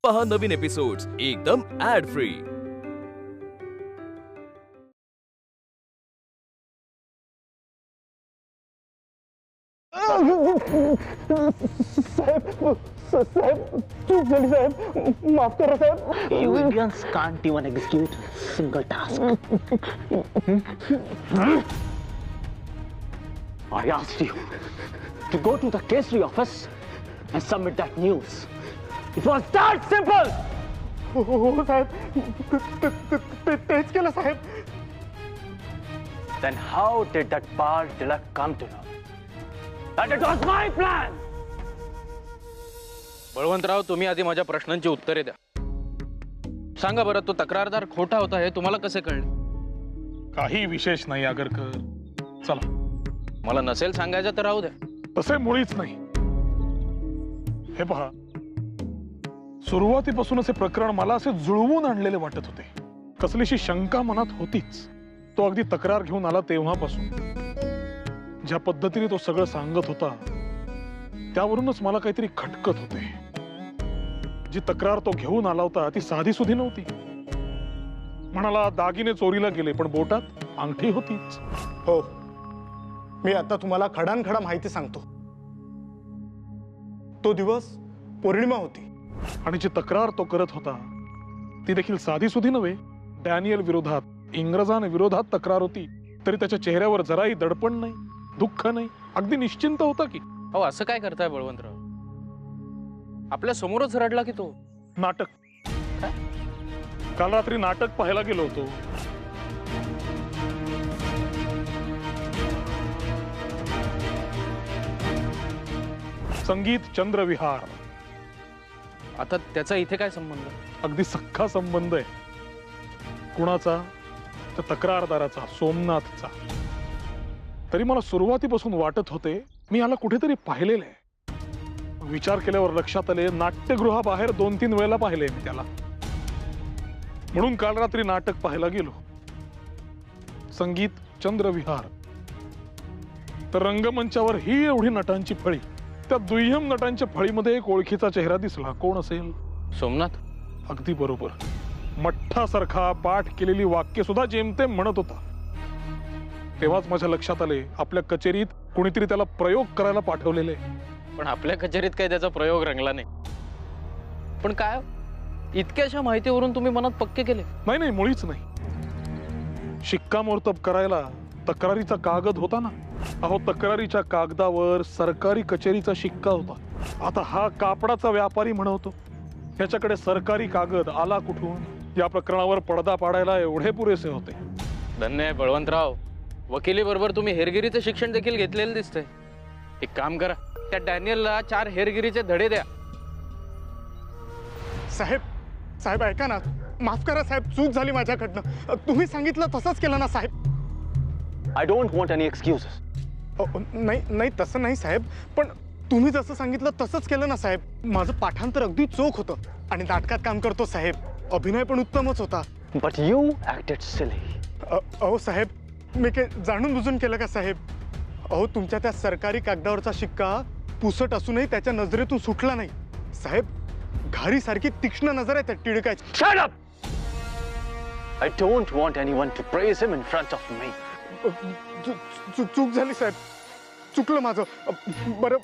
पहा नवीन एपिसोड्स एकदम add free. साहेब चूक झाली साहेब, माफ करा साहेब. You Indians can't even execute a single task. I asked you to go to the Kesri office and submit that news. It was that simple. हो साहेब, तेच केलं साहेब. Then how did that Pal Tilak come to know that it was my plan? Balwantrao, तुम्ही आधी माझ्या प्रश्नांची उत्तरे द्या. सांगा बरं, तो तक्रारदार खोटा होता हे तुम्हाला कसे कळले? काही विशेष नाही आगरकर. चला. मला नसेल सांगायचं तर राहू द्या. तसे मुळीच नाही. हे पहा, सुरुवातीपासूनच हे प्रकरण मला असे जुळवून आणलेले वाटत होते. कसलीशी शंका मनात होतीच. तो अगदी तक्रार घेऊन आला तेव्हापासून ज्या पद्धतीने तो सगळं सांगत होता त्यावरूनच मला काहीतरी खटकत होते. जी तक्रार तो घेऊन आला होता ती साधी सुधी नव्हती. म्हणाला दागिने चोरीला गेले, पण बोटात अंगठी होतीच. हो, मी आता तुम्हाला खडानखडा माहिती सांगतो. तो दिवस पौर्णिमा होती आणि जी तक्रार तो करत होता ती देखील साधी सुधी नव्हे. डॅनियल विरोधात, इंग्रजांविरोधात तक्रार होती. तरी त्याच्या चेहऱ्यावर जराही दडपण नाही, दुःख नाही, अगदी निश्चिंत होता की. अहो, असं काय करताय बळवंतराव? आपल्या समोरच रडला की तो. नाटक. काल रात्री नाटक पाहायला गेलो होतो. संगीत चंद्रविहार. आता त्याचा इथे काय संबंध? अगदी सख्खा संबंध आहे. कुणाचा? तर तक्रारदाराचा, सोमनाथचा. तरी मला सुरुवातीपासून वाटत होते मी याला कुठेतरी पाहिलेलं आहे. विचार केल्यावर लक्षात आले, नाट्यगृहाबाहेर 2-3 वेळेला पाहिले मी त्याला. म्हणून काल रात्री नाटक पाहायला गेलो. संगीत चंद्रविहार. तर रंगमंचावर ही एवढी नटांची फळी. त्या दुय्यम नटांच्या फळीमध्ये एक ओळखीचा चेहरा दिसला. कोण असेल? सोमनाथ. अगदी बरोबर. मठ्ठासारखा पाठ केलेली वाक्य सुद्धा जेमतेम म्हणत होता. तेव्हाच माझ्या लक्षात आले, आपल्या कचेरीत कुणीतरी त्याला प्रयोग करायला पाठवलेले. पण आपल्या कचेरीत काही त्याचा प्रयोग रंगला नाही. पण काय इतक्याशा माहितीवरून तुम्ही मनात पक्के केले? नाही, मुळीच नाही. शिक्कामोर्तब करायला तक्रारीचा कागद होता ना. अहो, तक्रारीच्या कागदावर सरकारी कचेरीचा शिक्का होता. आता हा कापडाचा व्यापारी म्हणतो, याच्याकडे सरकारी कागद आला कुठून? या प्रकरणावर पडदा पाडायला एवढे पुरेसे होते. धन्य आहे बळवंतराव. वकिली बरोबर तुम्ही हेरगिरीचं शिक्षण देखील घेतलेलं दिसतंय. एक काम करा, त्या डॅनियलला 4 हेरगिरीचे धडे द्या. साहेब ऐका ना, माफ करा साहेब, चूक झाली माझ्याकडनं. तुम्ही सांगितलं तसंच केलं ना साहेब. I don't want any excuses. नाही तसं नाही साहेब, पण तुम्ही जसं सांगितलं तसंच केलं ना साहेब. माझं पाठांतर अगदी चोख होतं आणि नाटकात काम करतो साहेब. अभिनय पण उत्तमच होता. But you acted silly. अहो साहेब, मी काय जाणून बुजून केलं का साहेब? अहो, तुमच्या त्या सरकारी कागदावरचा शिक्का पुसट असूनही त्याच्या नजरेतून सुटला नाही साहेब. घारीसारखी तीक्ष्ण नजर आहे त्या टिळकाची. Shut up! I don't want anyone to praise him in front of me. चूक झाली साहेब, चुकलं माझं. बरं,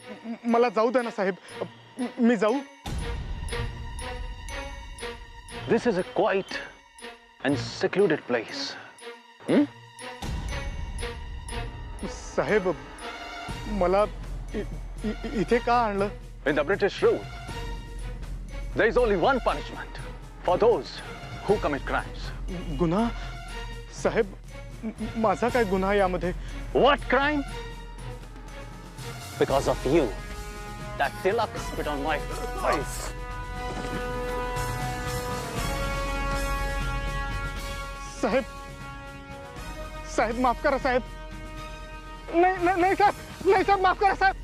मला जाऊ द्या ना साहेब. मी जाऊ? This is a quiet and secluded place. साहेब, मला इथे का आणलं? In the British rule, there is only one punishment for those who commit crimes. गुन्हा? साहेब, माझा काय गुन्हा यामध्ये? What crime? Because of you, that Tilak spit on my face. साहेब माफ करा साहेब. नाही साहेब, माफ करा साहेब.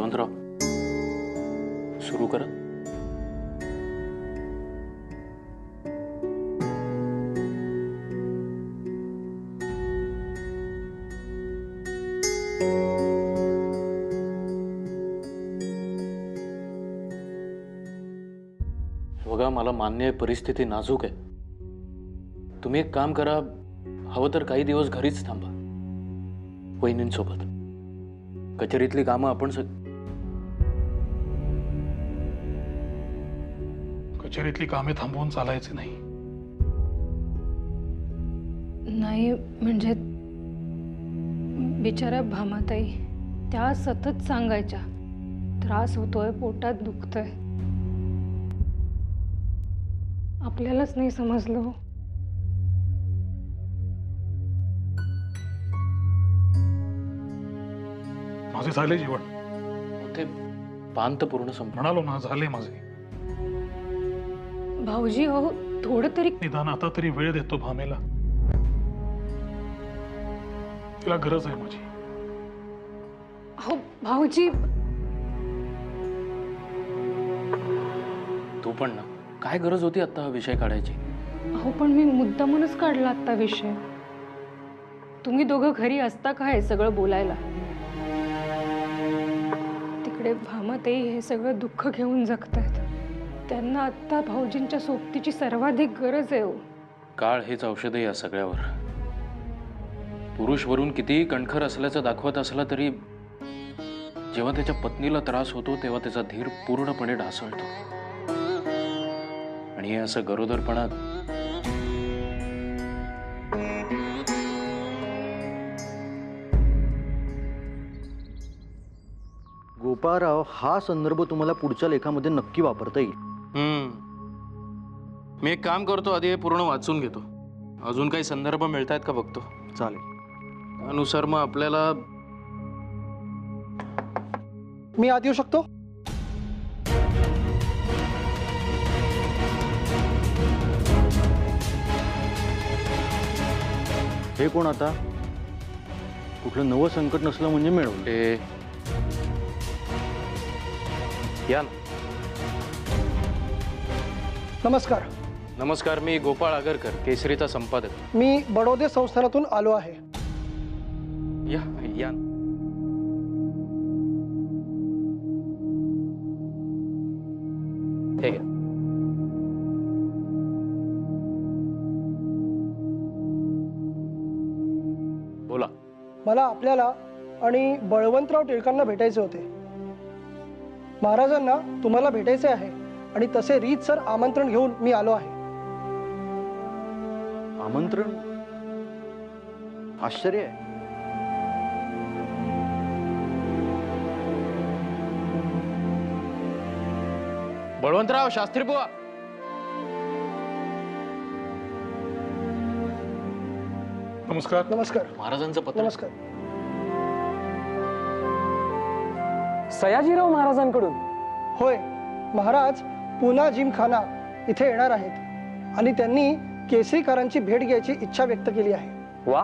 बळवंतराव, सुरू करा. बघा, मला मान्य आहे परिस्थिती नाजूक आहे. तुम्ही एक काम करा, हवं तर काही दिवस घरीच थांबा वहिनींसोबत. कचेरीतली कामं आपण कचेरीतली कामे थांबवून चालायचे नाही. नाही म्हणजे बिचारा भामाताई त्या सतत सांगायच्या, त्रास होतोय, पोटात दुखतंय. आपल्यालाच नाही समजलं. माझे झाले जेवण. ते पान तर पूर्ण म्हणालो ना, झाले माझे. भाऊजी हो, थोडं तरी निदान आता तरी वेळ देतो भामेला. तिला गरज आहे माझी. हो भाऊजी. तू पण ना, काय गरज होती आता हा विषय काढायची? हो पण मी मुद्दामूनच काढला आत्ता विषय. तुम्ही दोघं घरी असता का हे सगळं बोलायला? तिकडे भामाताई हे सगळं दुःख घेऊन जगतायत. त्यांना आत्ता भाऊजींच्या सोबतीची सर्वाधिक गरज आहे. हो, काळ हेच औषध आहे या सगळ्यावर. पुरुष वरून कितीही कणखर असल्याचं दाखवत असला तरी जेव्हा त्याच्या पत्नीला त्रास होतो तेव्हा त्याचा धीर पूर्णपणे ढासळतो. आणि हे असं गरोदरपणात गोपाळराव, हा संदर्भ तुम्हाला पुढच्या लेखामध्ये नक्की वापरता येईल. मी एक काम करतो, आधी हे पूर्ण वाचून घेतो. अजून काही संदर्भ मिळत आहेत का बघतो. चालेल. त्यानुसार मग आपल्याला. मी आत येऊ शकतो? हे कोण आता? कुठलं नवं संकट नसलं म्हणजे मिळवलं. या ना. नमस्कार. नमस्कार, मी गोपाळ आगरकर, केसरीचा संपादक. मी बडोदे संस्थानातून आलो आहे. या या. हे घ्या. बोला. मला आपल्याला आणि बळवंतराव टिळकांना भेटायचे होते. महाराजांना तुम्हाला भेटायचे आहे आणि तसे रीतसर आमंत्रण घेऊन मी आलो आहे. आमंत्रण? आश्चर्य आहे. बळवंतराव, शास्त्री बुवा. नमस्कार. नमस्कार. महाराजांचं पत्र. नमस्कार. सयाजीराव महाराजांकडून? होय, महाराज पुन्हा जिमखाना इथे येणार आहेत आणि त्यांनी केसरीकरांची भेट घ्यायची इच्छा व्यक्त केली आहे. वा.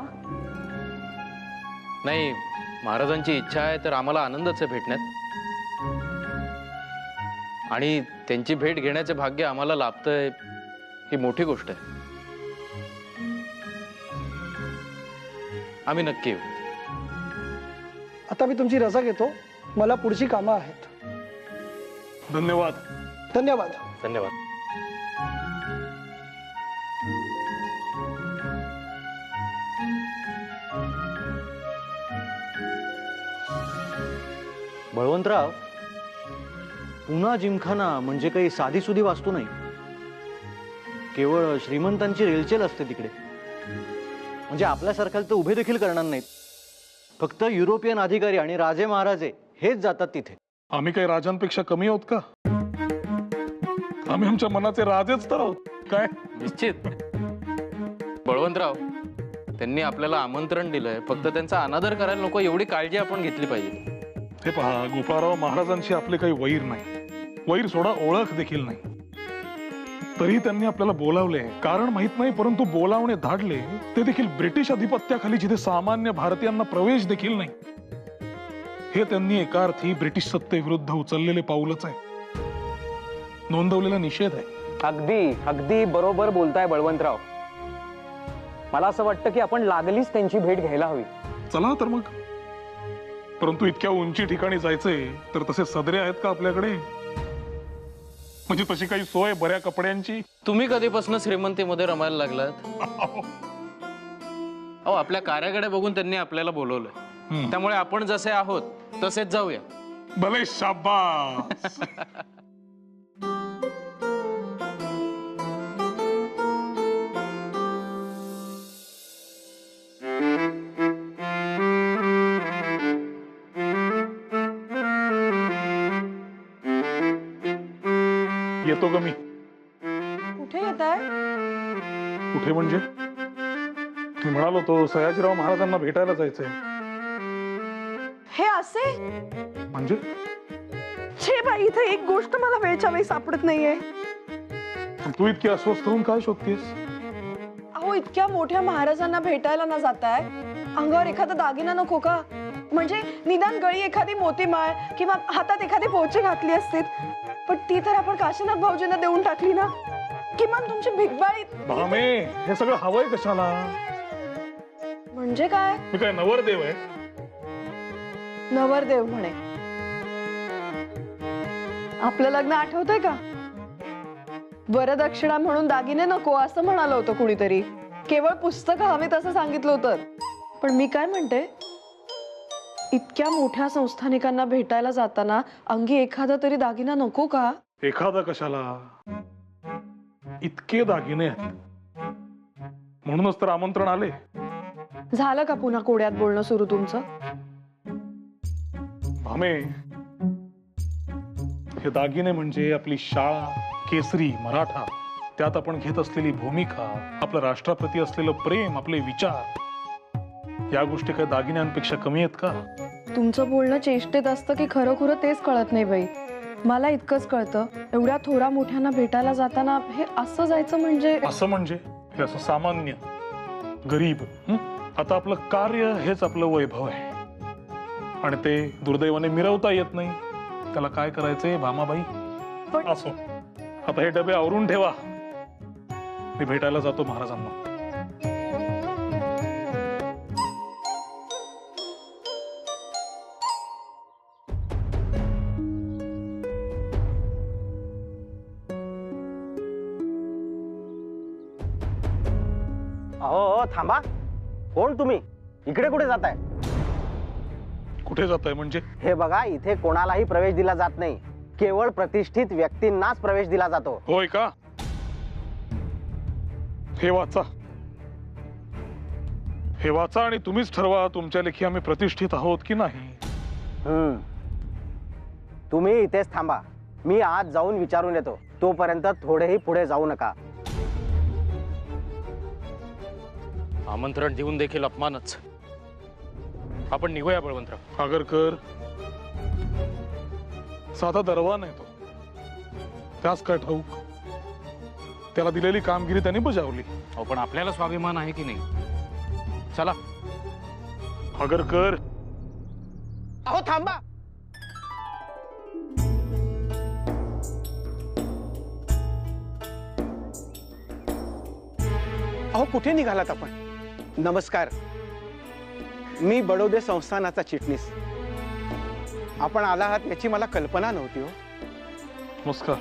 नाही, महाराजांची इच्छा आहे तर आम्हाला आनंदच आहे भेटण्यात. आणि त्यांची भेट घेण्याचे भाग्य आम्हाला लाभतंय ही मोठी गोष्ट आहे. आम्ही नक्की येऊ. आता मी तुमची रजा घेतो. मला पुढची कामं आहेत. धन्यवाद. धन्यवाद. धन्यवाद. बळवंतराव, पुन्हा जिमखाना म्हणजे काही साधीसुधी वास्तू नाही. केवळ श्रीमंतांची रेलचेल असते तिकडे. म्हणजे आपल्यासारख्याला तर उभे देखील करणार नाहीत. फक्त युरोपियन अधिकारी आणि राजे महाराजे हेच जातात तिथे. आम्ही काही राजांपेक्षा कमी आहोत का? आम्ही आमच्या मनाचे राजेच तर आहोत. काय? निश्चित. बळवंतराव, त्यांनी आपल्याला आमंत्रण दिलंय, फक्त त्यांचा अनादर करायला नको एवढी काळजी आपण घेतली पाहिजे. हे पहा गोपाळराव, महाराजांशी आपले काही वैर नाही. वैर सोडा, ओळख देखील नाही. तरी त्यांनी आपल्याला बोलावले. कारण माहित नाही, परंतु बोलावणे धाडले ते देखील ब्रिटिश अधिपत्याखाली, जिथे सामान्य भारतीयांना प्रवेश देखील नाही. हे त्यांनी एका अर्थी ब्रिटिश सत्तेविरुद्ध उचललेले पाऊलच आहे, नोंदवलेला निषेध आहे. अगदी अगदी बरोबर बोलताय बळवंतराव. मला असं वाटतं की आपण लागलीच त्यांची भेट घ्यायला हवी. चला तर मग. परंतु इतक्या उंची ठिकाणी जायचंय तर तसे सदरे आहेत का आपल्याकडे? म्हणजे तशी काही सोय बऱ्या कपड्यांची? तुम्ही कधीपासून श्रीमंतीमध्ये रमायला लागलात? अहो, आपल्या कार्याकडे बघून त्यांनी आपल्याला बोलवलंय, त्यामुळे आपण जसे आहोत तसेच जाऊया. भले, शाबास. येतो ग मी. कुठे येत आहे? कुठे म्हणजे? मी म्हणालो तो सयाजीराव महाराजांना भेटायला जायचंय. हे असे म्हणजे? छे बाई, इथे एक गोष्ट मला वेळच्या वेळी सापडत नाहीये. तू इतकी अस्वस्थ होऊन काय शोधतेस? अहो, इतक्या मोठ्या महाराजांना भेटायला न जाताय अंगावर एखादा दागिना नको का? म्हणजे निदान गळी एखादी मोतीमाळ किंवा हातात एखादी पोची घातली असती. पण ती तर आपण काशीनाथ भाऊजींना देऊन टाकली ना. किमान तुमची भिकबाळी. भामे, हे सगळं हवंय कशाला? म्हणजे काय? मी काय नवरदेव आहे? नवरदेव म्हणे. आपलं लग्न आठवतंय का? वरदक्षिणा म्हणून दागिने नको असं म्हणालं होतं कुणीतरी. केवळ पुस्तकं हवीत असं सांगितलं होतं. पण मी काय म्हणते, इतक्या मोठ्या संस्थानिकांना भेटायला जाताना अंगी एखादा तरी दागिना नको का? एखादा कशाला? इतके दागिने आहेत म्हणूनच तर आमंत्रण आले. झालं का पुन्हा कोड्यात बोलणं सुरू तुमचं? भामे, हे दागिने म्हणजे आपली शाळा, केसरी, मराठा, त्यात आपण घेत असलेली भूमिका, आपलं राष्ट्राप्रती असलेलं प्रेम, आपले विचार, या गोष्टी काही दागिन्यांपेक्षा कमी आहेत का? तुमचं बोलणं चेष्टेत असतं की खरं तेच कळत नाही बाई. मला इतकंच कळतं, एवढ्या थोरा मोठ्यांना भेटायला जाताना हे असं जायचं म्हणजे. असं म्हणजे हे असं सामान्य गरीब. आता आपलं कार्य हेच आपलं वैभव आहे आणि ते दुर्दैवाने मिरवता येत नाही. त्याला काय करायचंय भामाबाई? पण असो, आता हे डबे आवरून ठेवा, मी भेटायला जातो महाराजांना. अहो थांबा, कोण तुम्ही? इकडे कुठे जाताय? कुठे जाताय म्हणजे? हे बघा, इथे कोणालाही प्रवेश दिला जात नाही. केवळ प्रतिष्ठित व्यक्तींनाच प्रवेश दिला जातो. होय का? हे वाचा, हे वाचा आणि तुम्हीच ठरवा तुमच्या लेखी आम्ही प्रतिष्ठित आहोत की नाही. तुम्ही इथेच थांबा, मी आज जाऊन विचारून येतो. तोपर्यंत थोडेही पुढे जाऊ नका. आमंत्रण देऊन देखील अपमानच. आपण निघूया बळवंतराव. आगरकर साधा दरवा नाही तो, त्याच काय ठाऊक. त्याला दिलेली कामगिरी त्यांनी बजावली. अहो, पण आपल्याला स्वाभिमान आहे की नाही? चला. आगरकर, अहो थांबा. अहो कुठे निघालात आपण? नमस्कार, मी बडोदे संस्थानाचा चिटणीस. आपण आला आहात याची मला कल्पना नव्हती. हो, नमस्कार.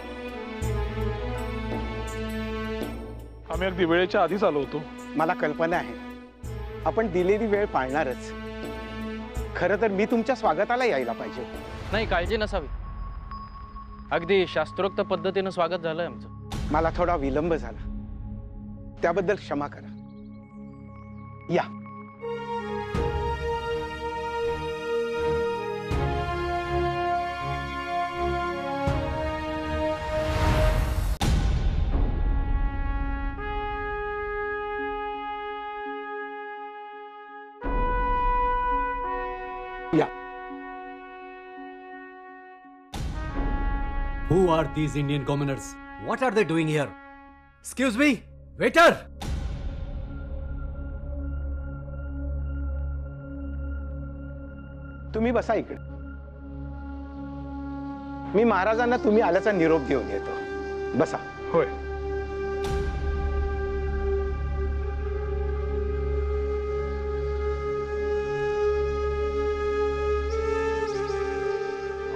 आम्ही अगदी वेळेच्या आधीच आलो होतो. मला कल्पना आहे आपण दिलेली वेळ पाळणारच. खरं तर मी तुमच्या स्वागताला यायला पाहिजे. नाही, काळजी नसावी. अगदी शास्त्रोक्त पद्धतीनं स्वागत झालंय आमचं. मला थोडा विलंब झाला, त्याबद्दल क्षमा करा. या. या. Who are these Indian commoners? What are they doing here? Excuse me, waiter! तुम्ही बसा इकडे. मी महाराजांना तुम्ही आल्याचा निरोप देऊन येतो. बसा. होय.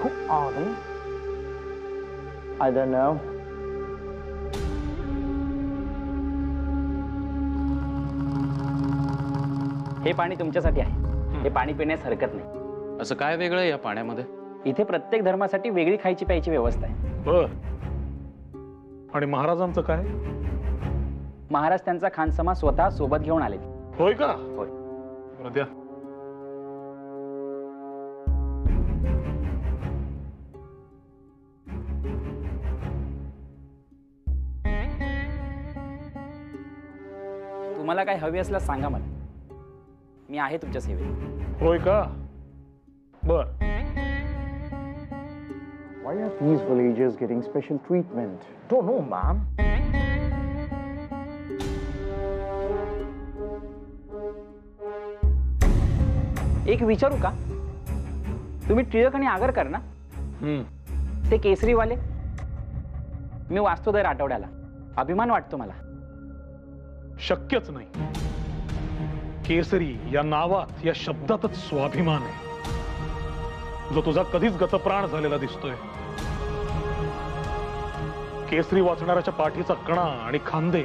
Who are they? I don't know. हे पाणी तुमच्यासाठी आहे. हे पाणी पिण्यास हरकत नाही. असं काय वेगळं आहे या पाण्यामध्ये? इथे प्रत्येक धर्मासाठी वेगळी खायची प्यायची व्यवस्था आहे. बर. आणि महाराजांचं काय? महाराज त्यांचा खानसमा स्वतः सोबत घेऊन आले. होय का? होय. बरं द्या. तुम्हाला काय हवी असल्यास सांगा मला. मी आहे तुमच्या सेवेत. होय का? बर. Why are these villagers getting special treatment? Don't know, ma'am. एक विचारू का? तुम्ही टिळक आणि आगरकर ना? ते केसरीवाले. मी वाचतो दर आठवड्याला. अभिमान वाटतो मला. शक्यच नाही. केसरी या नावात, या शब्दातच स्वाभिमान आहे, जो तुझा कधीच गतप्राण झालेला दिसतोय. केसरी वाचणाऱ्याच्या पाठीचा कणा आणि खांदे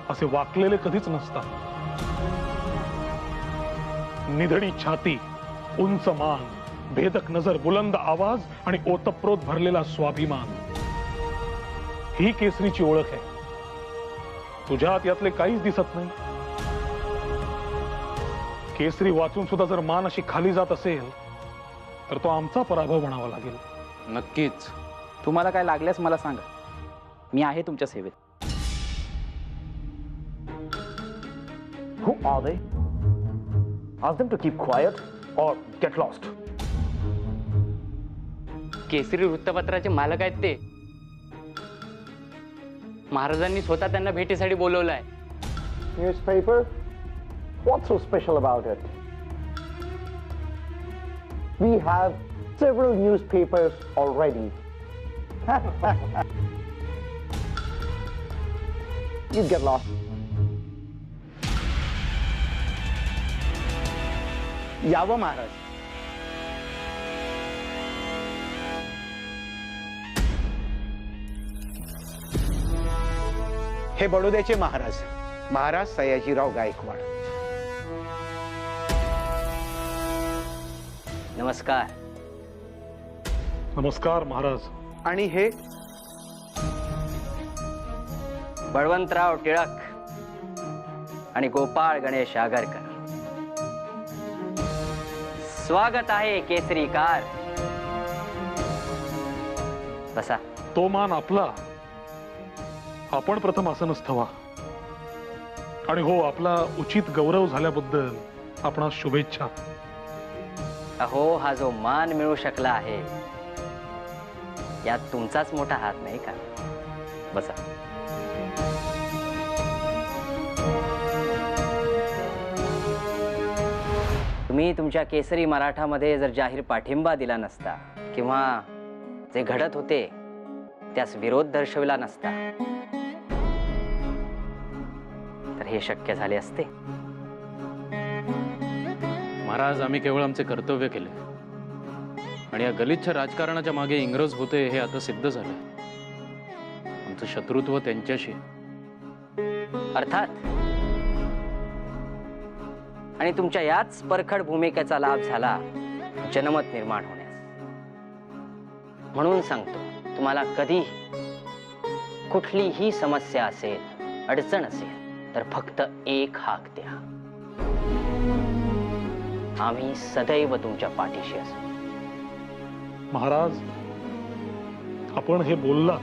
असे वाकलेले कधीच नसतात. निधडी छाती, उंच मान, भेदक नजर, बुलंद आवाज आणि ओतप्रोत भरलेला स्वाभिमान, ही केसरीची ओळख आहे. तुझ्यात यातले काहीच दिसत नाही. केसरी वाचून सुद्धा जर मान अशी खाली जात असेल तर तो आमचा पराभव म्हणावा लागेल. नक्कीच. तुम्हाला काय लागल्यास मला सांगा. मी आहे तुमच्या सेवेत. Who are they? Ask them to keep quiet or get lost. केसरी वृत्तपत्राचे मालक आहेत ते. महाराजांनी स्वतः त्यांना भेटीसाठी बोलवलं आहे. Newspaper? What's so special about it? We have several newspapers already. You get lost. यावं महाराज. हे बडोद्याचे महाराज, महाराज सयाजीराव गायकवाड. नमस्कार. नमस्कार महाराज. आणि हे बळवंतराव टिळक आणि गोपाळ गणेश आगरकर. स्वागत आहे केसरीकार. बसा. तो मान आपला. आपण प्रथम आसनस्थ व्हा. आणि हो, आपला उचित गौरव झाल्याबद्दल आपणास शुभेच्छा. अहो, हा जो मान मिळू शकला आहे यात तुमचाच मोठा हात नाही का? बसा. तुम्ही तुमच्या केसरी मराठामध्ये जर जाहीर पाठिंबा दिला नसता किंवा जे घडत होते त्यास विरोध दर्शविला नसता तर हे शक्य झाले असते. महाराज, आम्ही केवळ आमचे कर्तव्य केले आणि या गलिच्छ राजकारणाच्या मागे इंग्रज होते हे आता सिद्ध झालंय. आमचं शत्रुत्व त्यांच्याशी. अर्थात. आणि तुमच्या याच परखड भूमिकेचा लाभ झाला जनमत निर्माण होण्यास. म्हणून सांगतो, तुम्हाला कधी कुठलीही समस्या असेल, अडचण असेल तर फक्त एक हाक द्या. आम्ही सदैव तुमच्या पाठीशी असू. महाराज, आपण हे बोलला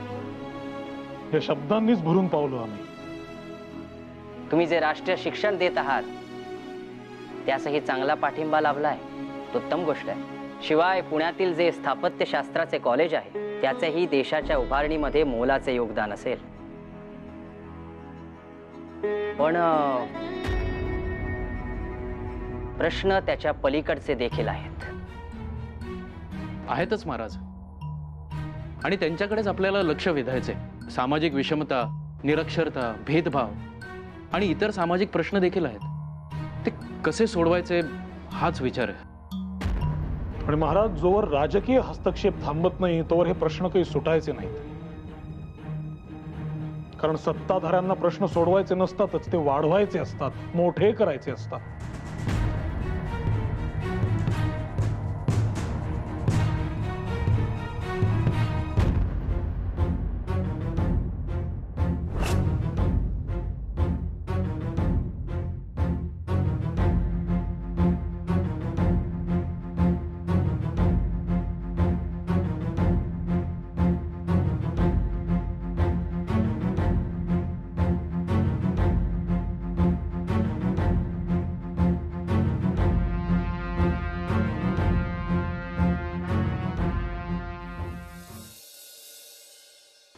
या शब्दांनीच भरून पावलो आम्ही. तुम्ही जे राष्ट्रीय शिक्षण देत आहात त्यासही चांगला पाठिंबा लाभलाय. उत्तम गोष्ट आहे. शिवाय पुण्यातील जे स्थापत्यशास्त्राचे कॉलेज आहे त्याचेही देशाच्या उभारणीमध्ये मोलाचे योगदान असेल. पण प्रश्न त्याच्या पलीकडचे देखील आहेत. आहेतच महाराज. आणि त्यांच्याकडेच आपल्याला लक्ष वेधायचंय. सामाजिक विषमता, निरक्षरता, भेदभाव आणि इतर सामाजिक प्रश्न देखील आहेत. ते कसे सोडवायचे हाच विचार आहे. आणि महाराज, जोवर राजकीय हस्तक्षेप थांबत नाही तोवर हे प्रश्न काही सुटायचे नाहीत. कारण सत्ताधाऱ्यांना प्रश्न सोडवायचे नसतातच, ते वाढवायचे असतात, मोठे करायचे असतात.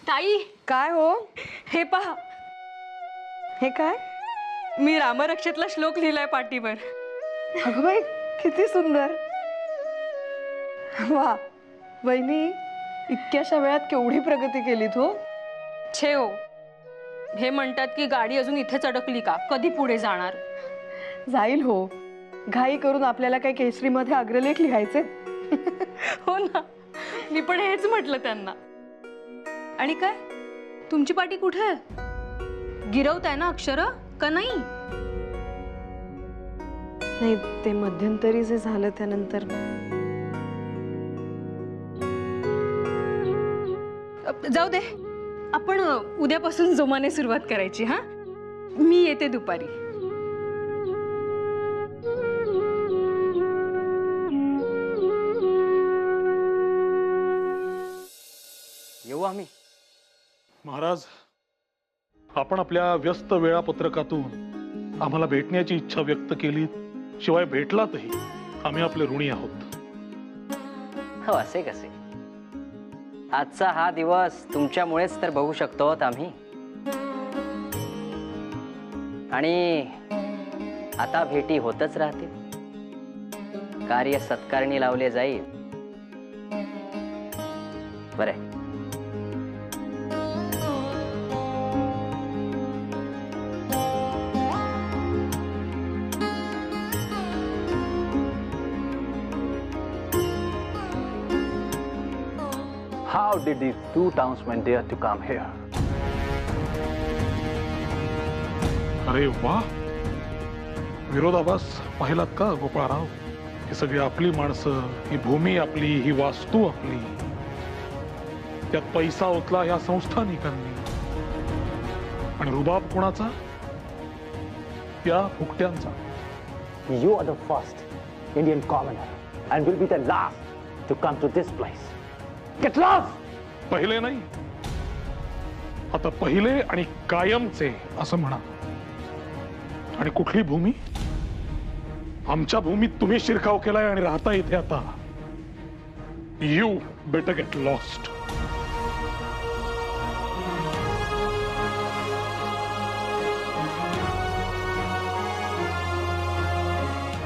ताई, काय हो? हे पहा, हे काय? मी रामरक्षेतला श्लोक लिहिलाय पाटीवर. अगं बाई, किती सुंदर. वा वहिनी, इतक्याशा वेळात केवढी प्रगती केली तू. छे हो, हे म्हणतात की गाडी अजून इथेच अडकली का, कधी पुढे जाणार. जाईल हो. घाई करून आपल्याला काय केसरीमध्ये अग्रलेख लिहायचे. हो ना, मी पण हेच म्हटलं त्यांना. आणि काय, तुमची पाटी कुठे आहे? गिरवताय ना अक्षर का नाही? नाही, ते मध्यंतरी जे झालं त्यानंतर. जाऊ दे, आपण उद्यापासून जोमाने सुरुवात करायची. हा, मी येते दुपारी. येऊ आम्ही. महाराज, आपण आपल्या व्यस्त वेळापत्रकातून आम्हाला भेटण्याची इच्छा व्यक्त केली, शिवाय भेटलातही. आम्ही आपले ऋणी आहोत. हो, असे कसे. आजचा हा दिवस तुमच्यामुळेच तर बघू शकतो आम्ही. आणि आता भेटी होतच राहतील. कार्य सत्कारणी लावले जाईल. बरं. How did these two townsmen dare to come here? अरे वा, विरोधाभास पाहिलात का गोपाळराव? ही सगळी आपली माणसं, ही भूमी आपली, ही वास्तू आपली. त्यात पैसा ओतला या संस्थानिकांनी. आणि रुबाब कोणाचा? या फुकट्यांचा. You are the first Indian commoner and will be the last to come to this place. Get lost! पहिले नाही, आता पहिले आणि कायमचे असं म्हणा. आणि कुठली भूमी? आमच्या भूमीत तुम्ही शिरकाव केलाय आणि राहता इथे आता. You better get lost.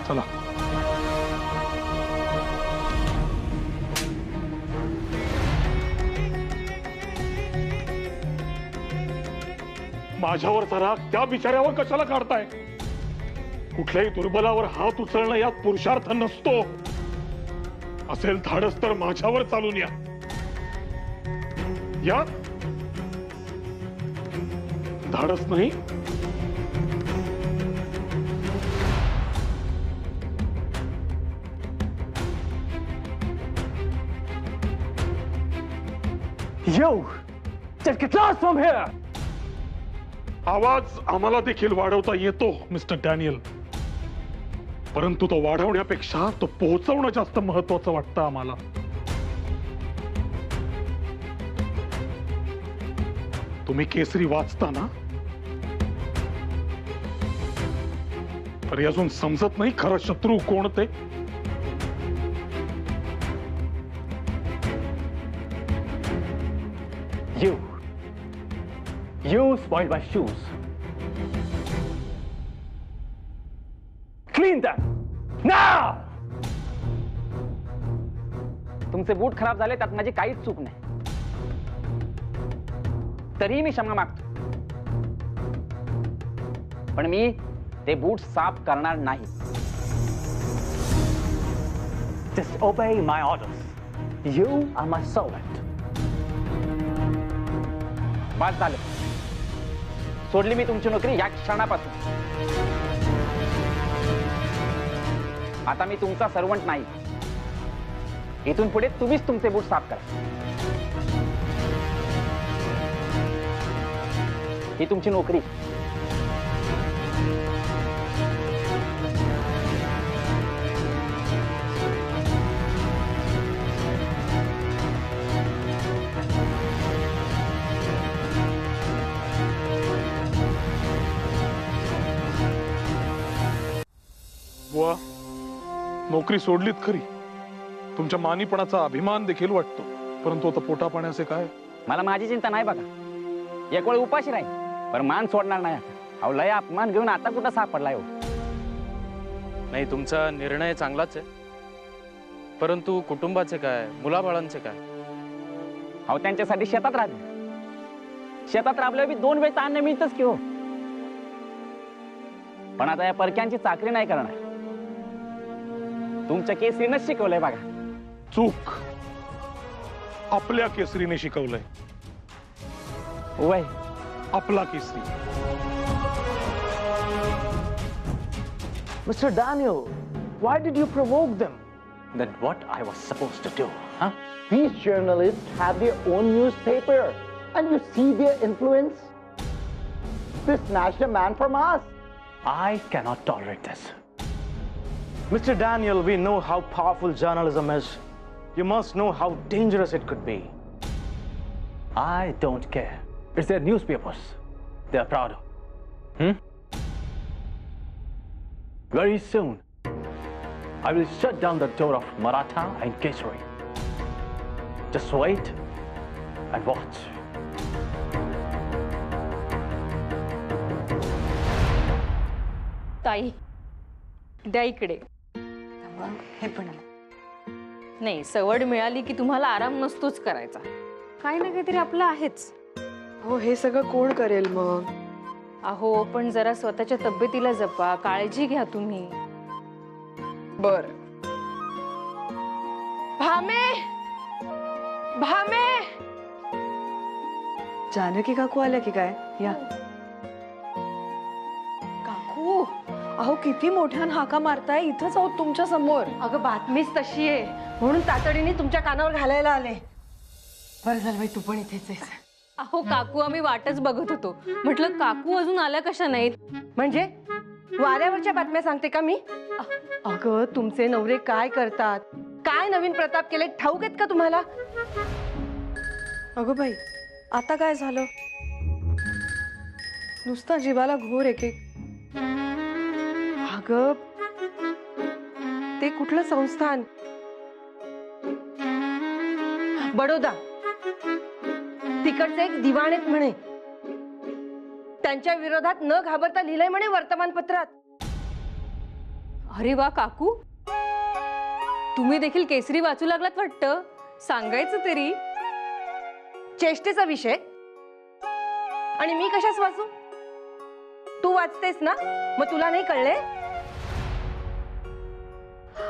चला. माझ्यावरचा राग त्या बिचाऱ्यावर कशाला काढताय? कुठल्याही दुर्बलावर हात उचलणं यात पुरुषार्थ नसतो. असेल धाडस तर माझ्यावर चालून या. या धाडस नाही. You! Just get lost from here! आवाज आम्हाला देखील वाढवता येतो मिस्टर डॅनियल, परंतु तो वाढवण्यापेक्षा तो पोहोचवणं जास्त महत्वाचं वाटतं आम्हाला. तुम्ही केसरी वाचता ना? तरी अजून समजत नाही खरं शत्रू कोण ते? You spoiled my shoes. Clean them now. तुमचे बूट खराब झाले त्यात माझी काहीच चूक नाही. तरीही मी क्षमा मागतो, पण मी ते बूट साफ करणार नाही. Disobey my orders. You are my servant. बाद झालं. सोडली मी तुमची नोकरी या क्षणापासून. आता मी तुमचा सर्वंट नाही. इथून पुढे तुम्हीच तुमचे बूट साफ करा. ही तुमची नोकरी. बुवा, नोकरी सोडलीत खरी, तुमच्या मानीपणाचा अभिमान देखील वाटतो, परंतु आता पोटा पाण्याचे काय? मला माझी चिंता नाही बघा. एक वेळ उपाशी राहील पण मान सोडणार नाही. अहो लय अपमान घेऊन आता कुठं सापडलाय हो. नाही, तुमचा निर्णय चांगलाच आहे, परंतु कुटुंबाचे काय, मुलाबाळांचे काय? अहो त्यांच्यासाठी शेतात राहते. शेतात राबल्यावर बी 2 वेळचं अन्न मिळतच की हो. पण आता या परक्यांची चाकरी नाही करणार. तुमच्या केसरीनं शिकवलंय बघा. चूक आपल्या केसरीने शिकवलंय. वय आपला केसरी. Mr. Daniel, why did you provoke them? Then what I was supposed to do, huh? These journalists have their own newspaper, and you see their influence? They snatched a man from us. I cannot tolerate this. Mr. Daniel, we know how powerful journalism is. You must know how dangerous it could be. I don't care. It's their newspapers. They are proud of. Very soon, I will shut down the door of Maratha and Kesari. Just wait and watch. ताई द्या इकडे. हे पण नाही, सवड मिळाली की तुम्हाला आराम नसतोच करायचा. काही ना काहीतरी आपलं आहेच. हो, हे सगळं कोण करेल मग? अहो पण जरा स्वतःच्या तब्येतीला जपा, काळजी घ्या तुम्ही. बर. भामे, भामे. जानकी काकू आल्या की काय? या. काकू, अहो किती मोठ्यान हाका मारताय. इथंच आहोत तुमच्या समोर. अगं बातमीच तशी आहे म्हणून तातडीने तुमच्या कानावर घालायला आले. बरं झालं बाई, तू पण इथेच आहेस. अहो काकू, आम्ही वाटच बघत होतो. म्हटलं काकू अजून आल्या कशा नाहीत? म्हणजे वाऱ्यावरच्या बातम्या सांगते का मी? अगं तुमचे नवरे काय करतात, काय नवीन प्रताप केले ठाऊक आहेत का तुम्हाला? अगं बाई, आता काय झालं? नुसता जीवाला घोर एक एक. अगं ते कुठलं संस्थान? बडोदा. तिकडचे एक दिवाण आहेत म्हणे. त्यांच्या विरोधात न घाबरता लिहिलंय म्हणे वर्तमानपत्रात. अरे वा काकू, तुम्ही देखील केसरी वाचू लागलात वाटतं. सांगायचं तरी. चेष्टेचा विषय. आणि मी कशाच वाचू? तू वाचतेस ना, मग तुला नाही कळले?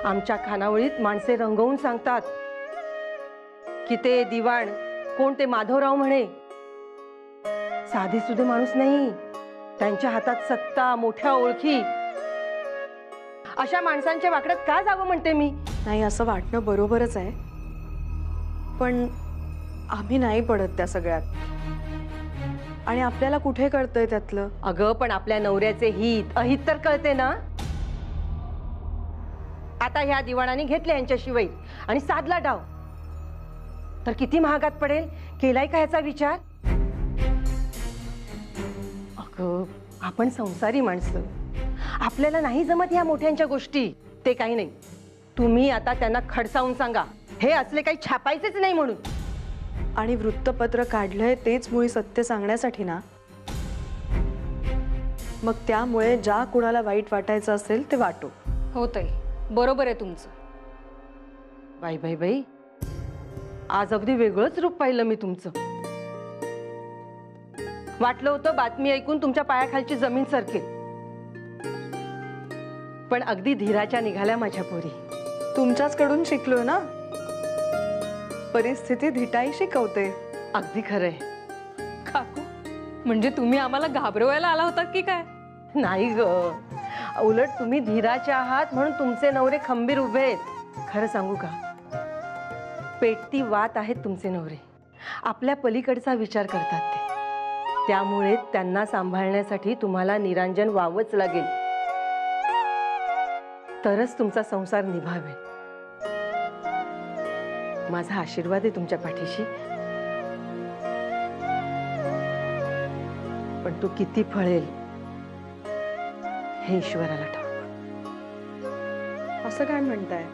आमच्या खानावळीत माणसे रंगवून सांगतात की ते दिवाण कोण, ते माधवराव म्हणे. साधे सुधे माणूस नाही. त्यांच्या हातात सत्ता, मोठ्या ओळखी. अशा माणसांच्या वाकड्यात का जावं म्हणते मी. नाही, असं वाटणं बरोबरच आहे, पण आम्ही नाही पडत त्या सगळ्यात. आणि आपल्याला कुठे कळतंय त्यातलं? अगं पण आपल्या नवऱ्याचे हित अहित तर कळते ना. आता ह्या दिवाणाने घेतले यांच्याशिवाय आणि साधला डाव, तर किती महागात पडेल? केलाय का ह्याचा विचार? अगं आपण संसारी माणसं, आपल्याला नाही जमत ह्या मोठ्यांच्या गोष्टी. ते काही नाही, तुम्ही आता त्यांना खडसावून सांगा हे असले काही छापायचेच नाही म्हणून. आणि वृत्तपत्र काढलंय तेच मुळी सत्य सांगण्यासाठी ना. मग त्यामुळे ज्या कुणाला वाईट वाटायचं असेल ते वाटो. होतंय, बरोबर आहे तुमचं. बाई बाई बाई, आज अगदी वेगळंच रूप पाहिलं मी तुमचं. वाटलं होतं बातमी ऐकून तुमच्या पायाखालची जमीन सरकेल, पण अगदी धीराच्या निघाल्या माझ्या पोरी. तुमच्याच कडून शिकलोय ना, परिस्थिती धिटाई शिकवते. अगदी खरंय. काकू, म्हणजे तुम्ही आम्हाला घाबरवायला आला होता की काय? नाही ग, उलट तुम्ही धीराचे आहात म्हणून तुमचे नवरे खंबीर उभे आहेत. खरं सांगू का, पेटती वात आहेत तुमचे नवरे. आपल्या पलीकडचा विचार करतात ते. त्यामुळे त्यांना सांभाळण्यासाठी तुम्हाला निरांजन व्हावंच लागेल, तरच तुमचा संसार निभावेल. माझा आशीर्वाद आहे तुमच्या पाठीशी, पण तो किती फळेल हे ईश्वराला ठाऊक. असं काय म्हणताय?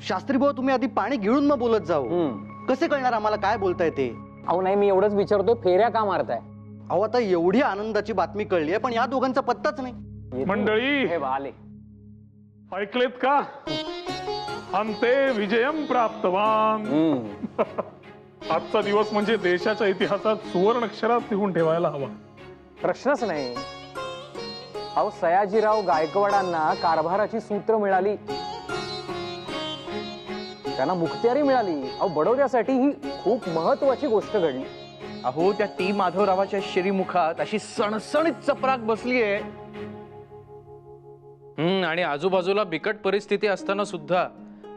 शास्त्री भाऊ, तुम्ही आधी पाणी गिळून मग बोलत जाऊ. कसे कळणार आम्हाला काय बोलताय ते? अहो नाही, मी एवढंच विचारतोय, फेऱ्या का मारताय? अहो आता एवढी आनंदाची बातमी कळली आहे, पण या दोघांचा पत्ताच नाही. मंडळी हे आले, ऐकलेत का? अंते विजयम प्राप्तवान. आजचा दिवस म्हणजे देशाच्या इतिहासात सुवर्ण अक्षरात लिहून ठेवायला हवा. प्रश्नच नाही. अहो सयाजीराव गायकवाडांना कारभाराची सूत्र मिळाली, त्यांना मुखत्यारी मिळाली. अहो बडोद्यासाठी ही खूप महत्वाची गोष्ट घडली. अहो त्या टी माधवरावाच्या श्रीमुखात अशी सणसणीत चपराक बसलीये. आणि आजूबाजूला बिकट परिस्थिती असताना सुद्धा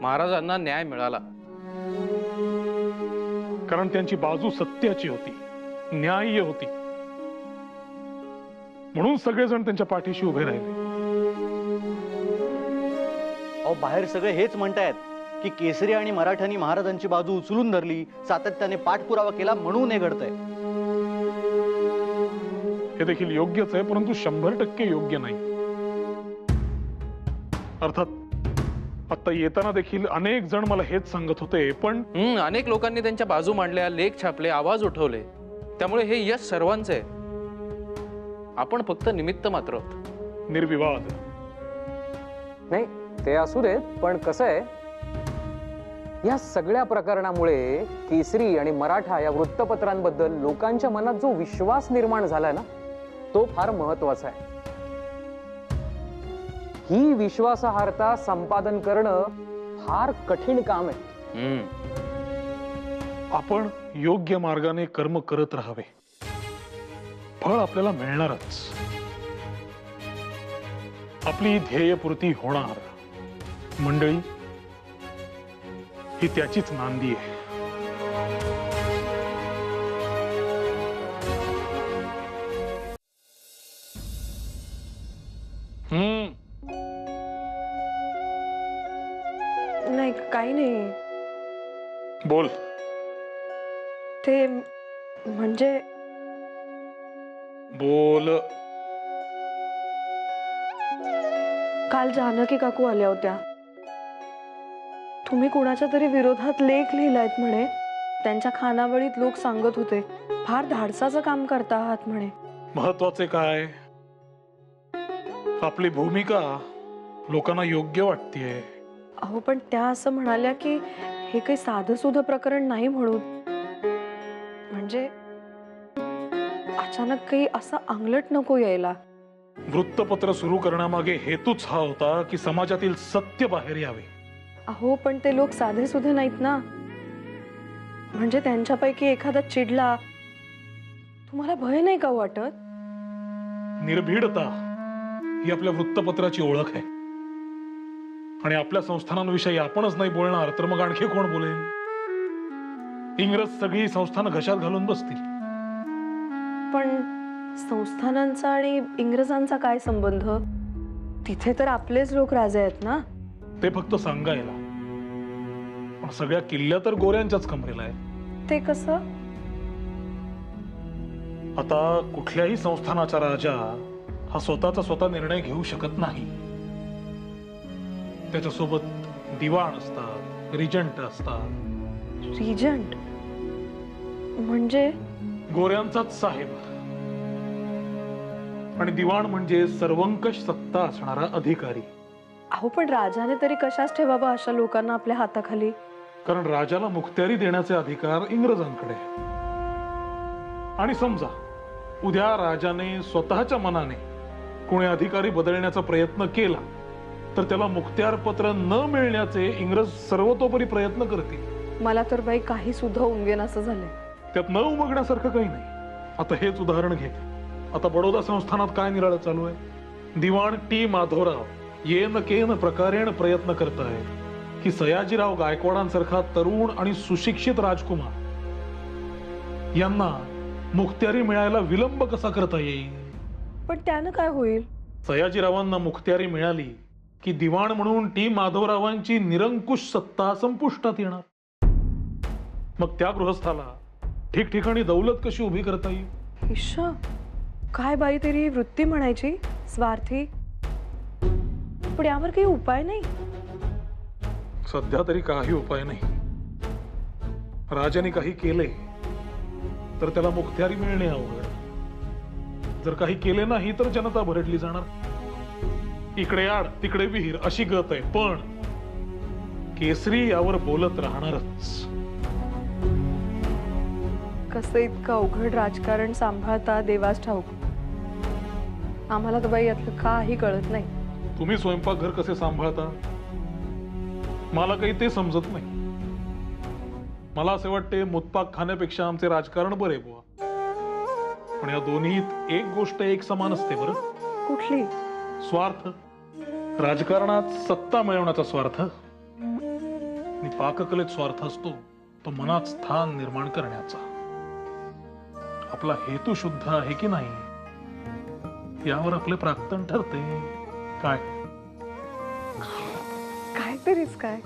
महाराजांना न्याय मिळाला, कारण त्यांची बाजू सत्याची होती, न्याय्य होती. म्हणून सगळेजण त्यांच्या पाठीशी उभे राहिले. अहो बाहेर सगळे हेच म्हणतायत की केसरी आणि मराठ्यांनी महाराजांची बाजू उचलून धरली, सातत्याने पाठपुरावा केला म्हणून हे घडतंय. हे देखील योग्यच आहे, परंतु 100% योग्य नाही. अर्थात आता येताना देखील अनेक जण मला हेच सांगत होते, पण अनेक लोकांनी त्यांच्या बाजू मांडल्या, लेख छापले, आवाज उठवले. त्यामुळे हे यश सर्वांचे आहे. आपण फक्त निमित्त मात्र आहोत. निर्विवाद. नाही ते असू देत, पण कसं आहे, या सगळ्या प्रकरणामुळे केसरी आणि मराठा या वृत्तपत्रांबद्दल लोकांच्या मनात जो विश्वास निर्माण झालाय ना, तो फार महत्वाचा आहे. ही विश्वासार्हता संपादन करणं फार कठीण काम आहे. आपण योग्य मार्गाने कर्म करत राहावे, फळ आपल्याला मिळणारच. आपली ध्येयपूर्ती होणार. मंडळी, ही त्याचीच नांदी आहे. नाही काही नाही. बोल. ते म्हणजे बोल. काल जानकी काकू आल्या होत्या. तुम्ही कुणाच्या तरी विरोधात लेख लिहिलायत म्हणे. त्यांच्या खानावळीत लोक सांगत होते, फार धाडसाचं काम करता आहात म्हणे. महत्वाचे काय, आपली भूमिका लोकांना योग्य वाटतेय. अहो पण त्या असं म्हणाल्या की हे काही साधं सुधं प्रकरण नाही म्हणून. म्हणजे अचानक काही असं अंगलट नको यायला. वृत्तपत्र सुरू करण्यामागे हेतूच हा होता की समाजातील सत्य बाहेर यावे. अहो पण ते लोक साधे सुधे नाहीत ना. म्हणजे त्यांच्यापैकी एखादा चिडला, तुम्हाला भय नाही का वाटत? निर्भीडता ही आपल्या वृत्तपत्राची ओळख आहे. आणि आपल्या संस्थानांविषयी आपणच नाही बोलणार तर मग आणखी कोण बोलेल? इंग्रज सगळी संस्थानं घशात घालून बसतील. पण संस्थानांचा आणि इंग्रजांचा काय संबंध? तिथे तर आपलेच लोक राजे आहेत ना. ते फक्त सांगायला, पण सगळ्या किल्ल्या तर गोऱ्यांच्याच कमरेला आहे. ते कसं? आता कुठल्याही संस्थानाचा राजा हा स्वतःचा स्वतः निर्णय घेऊ शकत नाही. त्याच्यासोबत दिवाण असतात, रिजंट असतात. रिजंट म्हणजे गोऱ्यांचाच साहेब. आणि दिवाण म्हणजे सर्वंकष सत्ता असणारा अधिकारी. अहो पण राजाने तरी कशाच ठेवावं अशा लोकांना आपल्या हाताखाली? कारण राजाला मुखत्यारी देण्याचे अधिकार इंग्रजांकडे आहे. आणि समजा उद्या राजाने स्वतःच्या मनाने कोणी अधिकारी बदलण्याचा प्रयत्न केला तर त्याला मुखत्यार पत्र न मिळण्याचे इंग्रज सर्वतोपरी प्रयत्न करतील. मला तर बाई काही सुद्धा उमगेन असं झालंय. त्यात न उमगण्यासारखं काही नाही. आता हेच उदाहरण घे. आता बडोदा संस्थानात काय निराळं चालू आहे. दिवाण टी माधवराव येन केन प्रकारेण प्रयत्न करताय की सयाजीराव गायकवाडांसारखा तरुण आणि सुशिक्षित राजकुमार यांना मुखत्यारी मिळायला विलंब कसा करता येईल. पण त्यानं काय होईल? सयाजीरावांना मुखत्यारी मिळाली की दिवाण म्हणून टी माधवरावांची निरंकुश सत्ता संपुष्टात येणार. मग त्या गृहस्थाला ठिकठिकाणी दौलत कशी उभी करता येईल. ईशा, काय बाई तरी वृत्ती म्हणायची, स्वार्थी. पण यावर काही उपाय नाही. सध्या तरी काही उपाय नाही. राजाने काही केले तर त्याला मुखत्यारी मिळणे अवघड. जर काही केले नाही तर जनता भरडली जाणार. इकडे आड तिकडे विहीर अशी गत आहे. पण केसरी यावर बोलत राहणारच. कसं इतकं अवघड राजकारण सांभाळता देवास ठाऊक. आम्हाला तर बाई यातलं काही कळत नाही. तुम्ही स्वयंपाकघर कसे सांभाळता मला काही ते समजत नाही. मला असे वाटते मुतपाक खाण्यापेक्षा आमचे राजकारण बरे बुवा. पण या दोन्हीत एक गोष्ट एक समान असते बरं. कुठली? स्वार्थ. राजकारणात सत्ता मिळवण्याचा स्वार्थ आणि पाककलेत स्वार्थ असतो तो मनात स्थान निर्माण करण्याचा. आपला हेतू शुद्ध आहे की नाही यावर आपले प्राक्तन ठरते. काय तरीच काय.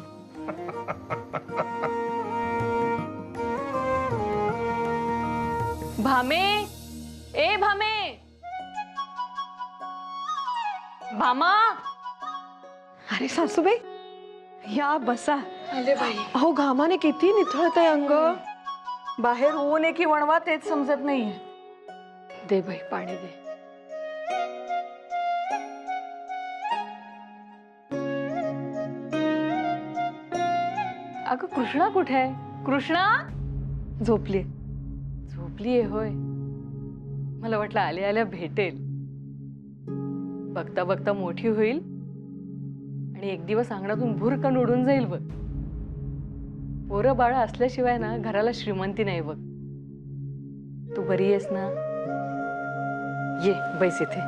भामे, ए भामे, भामा. अरे सासूबाई या बसा. अरे बाई, अहो घामाने किती निथळतंय अंग. बाहेर ऊन आहे की वणवा तेच समजत नाहीये. दे बाई पाणी दे. अगं कृष्णा कुठे आहे? कृष्णा झोपली. झोपलीये होय. मला वाटलं आल्या आल्या भेटेल. बघता बघता मोठी होईल आणि एक दिवस अंगणातून भुरकन उडून जाईल बघ. पोरं बाळा असल्याशिवाय ना घराला श्रीमंती नाही बघ. तू बरी आहेस ना? ये बैस इथे.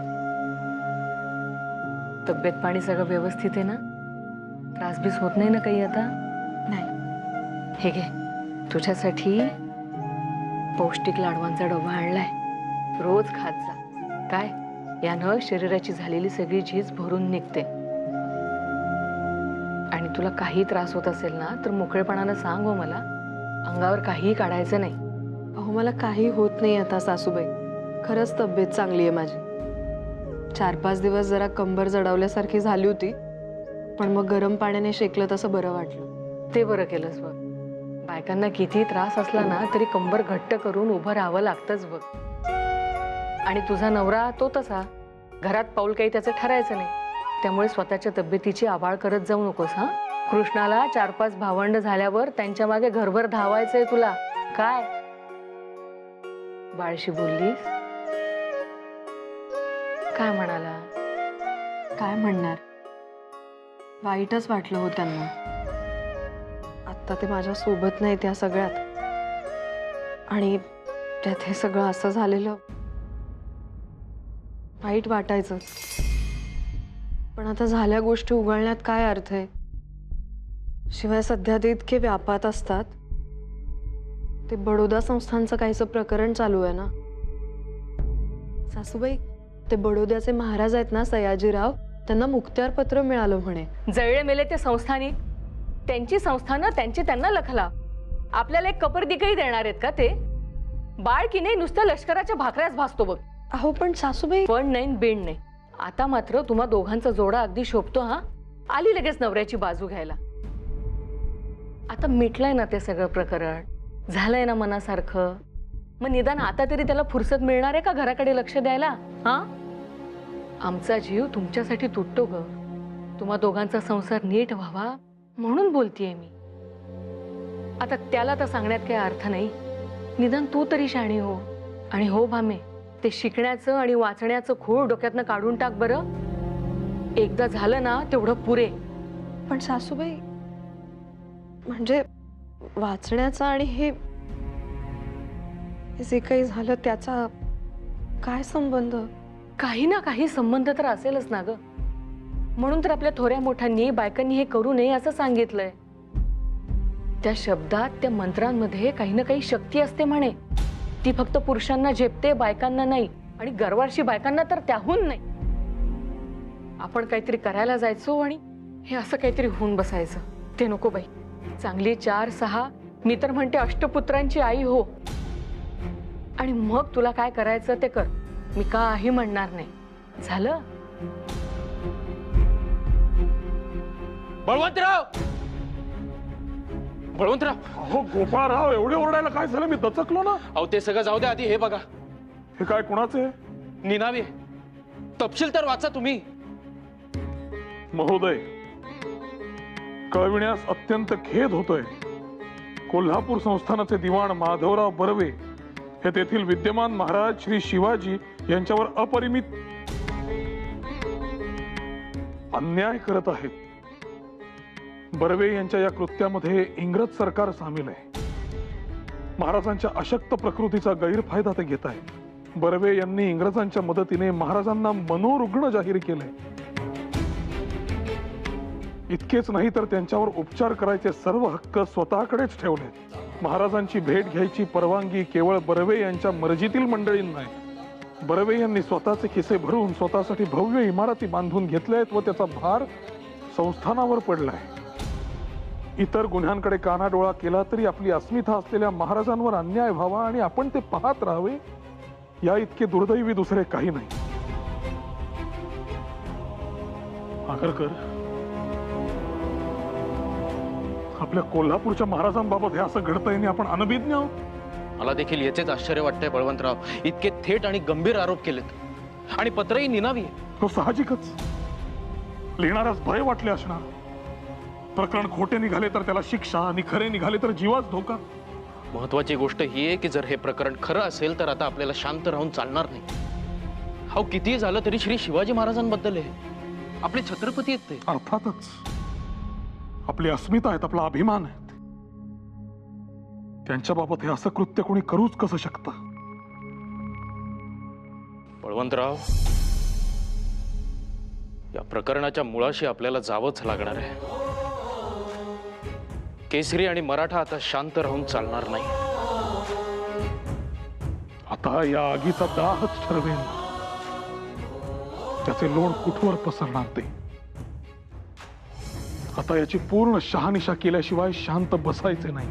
तब्येत पाणी सगळं व्यवस्थित आहे ना? त्रासबीस होत नाही ना काही आता? नाही. हे घे तुझ्यासाठी पौष्टिक लाडवांचा डबा आणलाय. रोज खात जा. काय यानं शरीराची झालेली सगळी झीज भरून निघते. आणि तुला काही त्रास होत असेल ना तर मोकळेपणानं सांग हो मला. अंगावर काहीही काढायचं नाही. अहो मला काही होत नाही आता सासूबाई. खरंच तब्येत चांगली आहे माझी. 4-5 दिवस जरा कंबर जडवल्यासारखी झाली होती पण मग गरम पाण्याने शेकलं तसं बरं वाटलं. ते बरं केलंस बघ. बायकांना किती त्रास असला ना तरी कंबर घट्ट करून उभं राहावं लागतंच बघ. आणि तुझा नवरा तो तसा घरात पाऊल काही त्याचं ठरायचं नाही. त्यामुळे स्वतःच्या तब्येतीची आबाळ करत जाऊ नकोस. हा कृष्णाला 4-5 भावंड झाल्यावर त्यांच्या मागे घरभर धावायचंय तुला. काय बाळशी बोललीस? काय म्हणाला? काय म्हणणार. वाईटच वाटलं हो त्यांना. आता ते माझ्या सोबत नाही त्या सगळ्यात. आणि त्यात हे सगळं असं झालेलं वाईट वाटायचं. पण आता झाल्या गोष्टी उघडण्यात काय अर्थ आहे. शिवाय सध्या ते इतके व्यापात असतात. ते बडोदा संस्थानचं काहीचं प्रकरण चालू आहे ना सासूबाई. ते बडोद्याचे महाराज आहेत ना सयाजीराव, त्यांना मुखत्यार पत्र मिळालं म्हणे. जळले मेले ते संस्थानिक. त्यांची संस्थानं त्यांची त्यांना लखला. आपल्याला एक कपरदिकही देणार आहेत का ते? बाळ की नाही नुसतं लष्कराच्या भाकऱ्याच भासतो बघ. अहो पण सासूबाई. पण नाही बेंड नाही. आता मात्र तुम्हा दोघांचा जोडा अगदी शोभतो. हा आली लगेच नवऱ्याची बाजू घ्यायला. आता मिटलंय ना ते सगळं प्रकरण. झालंय ना मनासारखं. मग निदान आता तरी त्याला फुरसत मिळणार आहे का घराकडे लक्ष द्यायला? हा आमचा जीव तुमच्यासाठी तुटतो ग. तुम्हा दोघांचा संसार नीट व्हावा म्हणून बोलतीये मी. आता त्याला तर सांगण्यात काही अर्थ नाही. निदान तू तरी शाणी हो. आणि हो भामे, ते शिकण्याचं आणि वाचण्याचं खूळ डोक्यातनं काढून टाक बरं. एकदा झालं ना तेवढं पुरे. पण सासूबाई, म्हणजे वाचण्याचा आणि हे जे काही झालं त्याचा काय संबंध? काही ना काही संबंध तर असेलच ना ग. म्हणून तर आपल्या थोड्या मोठ्यांनी बायकांनी हे करू नये असं सांगितलंय. त्या शब्दात, त्या मंत्रांमध्ये काही ना काही शक्ती असते म्हणे. ती फक्त पुरुषांना झेपते, बायकांना नाही. आणि गर्वाशी बायकांना तर त्याहून नाही. आपण काहीतरी करायला जायचो आणि हे असं काहीतरी होऊन बसायचं. ते नको बाई. चांगली 4-6, मी तर म्हणते अष्टपुत्रांची आई हो. आणि मग तुला काय करायचं ते कर. मी काही म्हणणार नाही. झालं? बळवंतराव, बळवंतराव. अहो गोपाळराव, एवढे ओरडायला काय झालं? मी दचकलो ना. अहो ते सगळं जाऊ द्या, आधी हे बघा. हे काय कुणाचे? निनावी. तपशील तर वाचा तुम्ही. महोदय, कळविण्यास अत्यंत खेद होतोय. कोल्हापूर संस्थानाचे दिवाण माधवराव बर्वे हे तेथील विद्यमान महाराज श्री शिवाजी यांच्यावर अपरिमित अन्याय करत आहेत. बर्वे यांच्या या कृत्यामध्ये इंग्रज सरकार सामील आहे. महाराजांच्या अशक्त प्रकृतीचा गैरफायदा ते घेत आहे. बर्वे यांनी इंग्रजांच्या मदतीने महाराजांना मनोरुग्ण जाहीर केलंय. इतकेच नाही तर त्यांच्यावर उपचार करायचे सर्व हक्क स्वतःकडेच ठेवले. महाराजांची भेट घ्यायची परवानगी केवळ बर्वे यांच्या मर्जीतील मंडळींना आहे. बर्वे यांनी स्वतःचे खिसे भरून स्वतःसाठी भव्य इमारती बांधून घेतल्या आहेत व त्याचा भार संस्थानावर पडलाय. इतर गुन्ह्यांकडे कानाडोळा केला तरी आपली अस्मिता असलेल्या महाराजांवर अन्याय व्हावा आणि आपण ते पाहत राहावे, या इतके दुर्दैवी दुसरे काही नाही. आगरकर, आपल्या कोल्हापूरच्या महाराजांबाबत हे असं घडतंय आणि आपण अनभिज्ञ आहोत. मला देखील याचेच आश्चर्य वाटतंय बळवंतराव. इतके थेट आणि गंभीर आरोप केलेत आणि पत्रही निनावी आहे. तो साहजिकच. लिहिणाऱ्यास भय वाटले असणार. प्रकरण खोटे निघाले तर त्याला शिक्षा आणि खरे निघाले तर जीवाच धोका. महत्वाची गोष्ट ही आहे की जर हे प्रकरण खरं असेल तर आता आपल्याला शांत राहून चालणार नाही. हा कितीही झालं तरी श्री शिवाजी महाराजांबद्दल आहे. आपले छत्रपती आहेत ते. अर्थातच आपली अस्मिता आहेत, आपला अभिमान आहे. त्यांच्याबाबत हे असं कृत्य कोणी करूच कसं शकतं? बळवंतराव, या प्रकरणाच्या मुळाशी आपल्याला जावंच लागणार आहे. केसरी आणि मराठा आता शांत राहून चालणार नाही. आता या आगीचा दाहच ठरवेल त्याचे लोण कुठवर पसरणार ते. आता याची पूर्ण शहानिशा केल्याशिवाय शांत बसायचे नाही.